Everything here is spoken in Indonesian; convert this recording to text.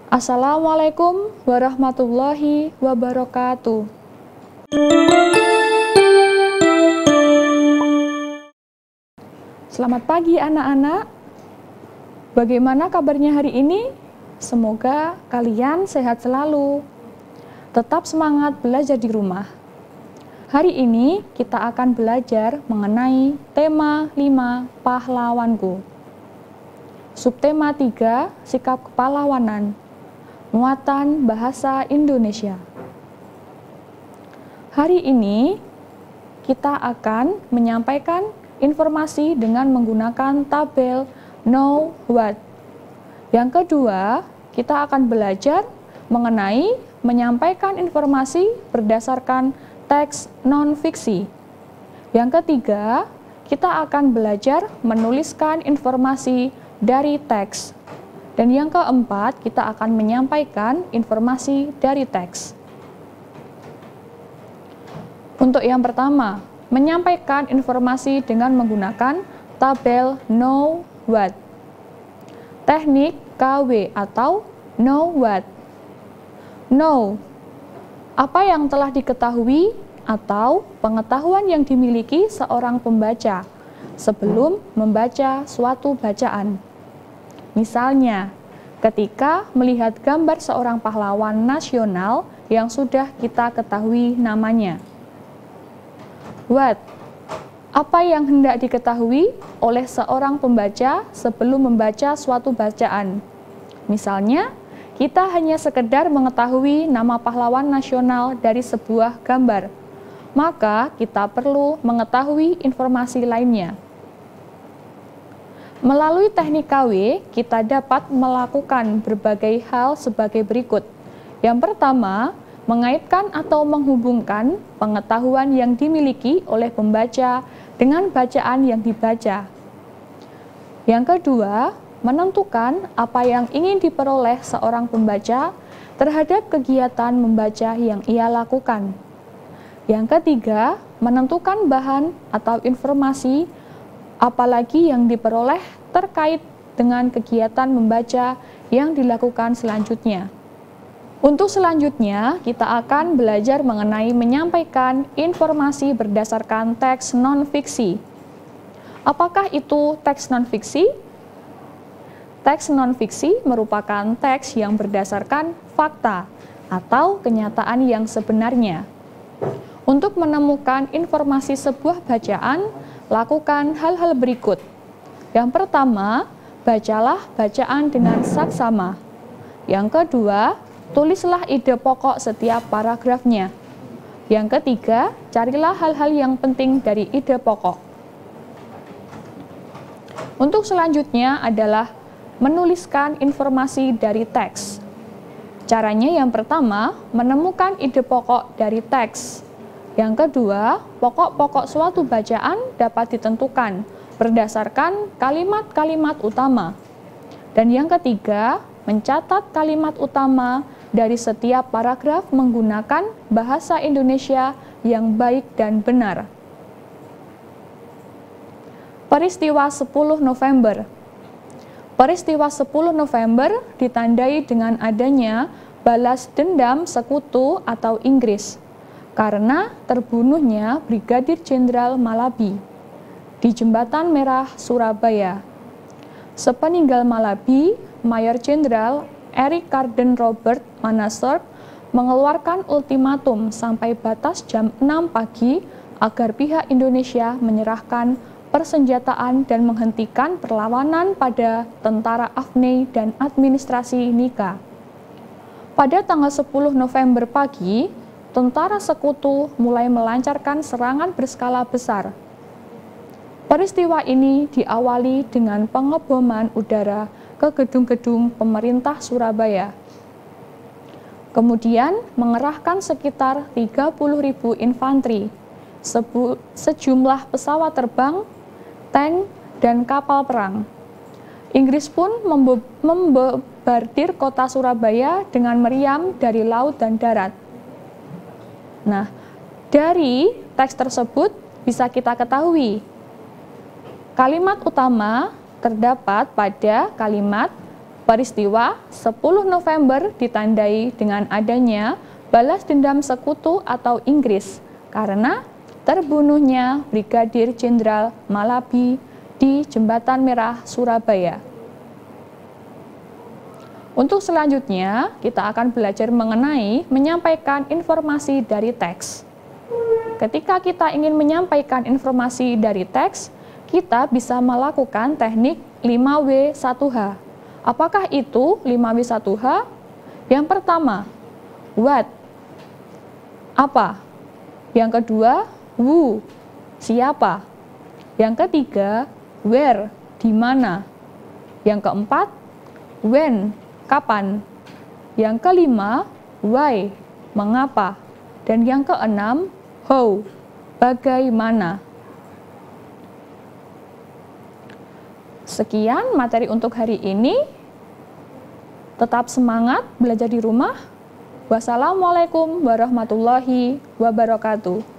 Assalamualaikum warahmatullahi wabarakatuh. Selamat pagi anak-anak. Bagaimana kabarnya hari ini? Semoga kalian sehat selalu. Tetap semangat belajar di rumah. Hari ini kita akan belajar mengenai tema 5 pahlawanku. Subtema 3, sikap kepahlawanan. Muatan bahasa Indonesia. Hari ini kita akan menyampaikan informasi dengan menggunakan tabel know what. Yang kedua, kita akan belajar mengenai menyampaikan informasi berdasarkan teks non-fiksi. Yang ketiga, kita akan belajar menuliskan informasi dari teks. Dan yang keempat, kita akan menyampaikan informasi dari teks. Untuk yang pertama, menyampaikan informasi dengan menggunakan tabel know what. Teknik KW atau know what. Know, apa yang telah diketahui atau pengetahuan yang dimiliki seorang pembaca sebelum membaca suatu bacaan. Misalnya, ketika melihat gambar seorang pahlawan nasional yang sudah kita ketahui namanya. What, apa yang hendak diketahui oleh seorang pembaca sebelum membaca suatu bacaan. Misalnya, kita hanya sekedar mengetahui nama pahlawan nasional dari sebuah gambar, maka kita perlu mengetahui informasi lainnya. Melalui teknik KW, kita dapat melakukan berbagai hal sebagai berikut. Yang pertama, mengaitkan atau menghubungkan pengetahuan yang dimiliki oleh pembaca dengan bacaan yang dibaca. Yang kedua, menentukan apa yang ingin diperoleh seorang pembaca terhadap kegiatan membaca yang ia lakukan. Yang ketiga, menentukan bahan atau informasi apalagi yang diperoleh terkait dengan kegiatan membaca yang dilakukan selanjutnya. Untuk selanjutnya, kita akan belajar mengenai menyampaikan informasi berdasarkan teks non-fiksi. Apakah itu teks non-fiksi? Teks non-fiksi merupakan teks yang berdasarkan fakta atau kenyataan yang sebenarnya. Untuk menemukan informasi sebuah bacaan, lakukan hal-hal berikut. Yang pertama, bacalah bacaan dengan saksama. Yang kedua, tulislah ide pokok setiap paragrafnya. Yang ketiga, carilah hal-hal yang penting dari ide pokok. Untuk selanjutnya adalah menuliskan informasi dari teks. Caranya yang pertama, menemukan ide pokok dari teks. Yang kedua, pokok-pokok suatu bacaan dapat ditentukan berdasarkan kalimat-kalimat utama. Dan yang ketiga, mencatat kalimat utama dari setiap paragraf menggunakan bahasa Indonesia yang baik dan benar. Peristiwa 10 November. Peristiwa 10 November ditandai dengan adanya balas dendam sekutu atau Inggris karena terbunuhnya Brigadir Jenderal Malabi di Jembatan Merah, Surabaya. Sepeninggal Malabi, Mayor Jenderal Eric Carden Robert Manasseh mengeluarkan ultimatum sampai batas jam 6 pagi agar pihak Indonesia menyerahkan persenjataan dan menghentikan perlawanan pada tentara AFNI dan administrasi Nika. Pada tanggal 10 November pagi, tentara sekutu mulai melancarkan serangan berskala besar. Peristiwa ini diawali dengan pengeboman udara ke gedung-gedung pemerintah Surabaya. Kemudian mengerahkan sekitar 30.000 infanteri, sejumlah pesawat terbang, tank, dan kapal perang. Inggris pun membombardir kota Surabaya dengan meriam dari laut dan darat. Nah, dari teks tersebut bisa kita ketahui kalimat utama terdapat pada kalimat Peristiwa 10 November ditandai dengan adanya balas dendam sekutu atau Inggris karena terbunuhnya Brigadir Jenderal Malabi di Jembatan Merah, Surabaya. Untuk selanjutnya, kita akan belajar mengenai menyampaikan informasi dari teks. Ketika kita ingin menyampaikan informasi dari teks, kita bisa melakukan teknik 5W1H. Apakah itu 5W1H? Yang pertama, what, apa. Yang kedua, who, siapa. Yang ketiga, where, di mana. Yang keempat, when, kapan. Yang kelima, why, mengapa. Dan yang keenam, how, bagaimana. Sekian materi untuk hari ini. Tetap semangat belajar di rumah. Wassalamualaikum warahmatullahi wabarakatuh.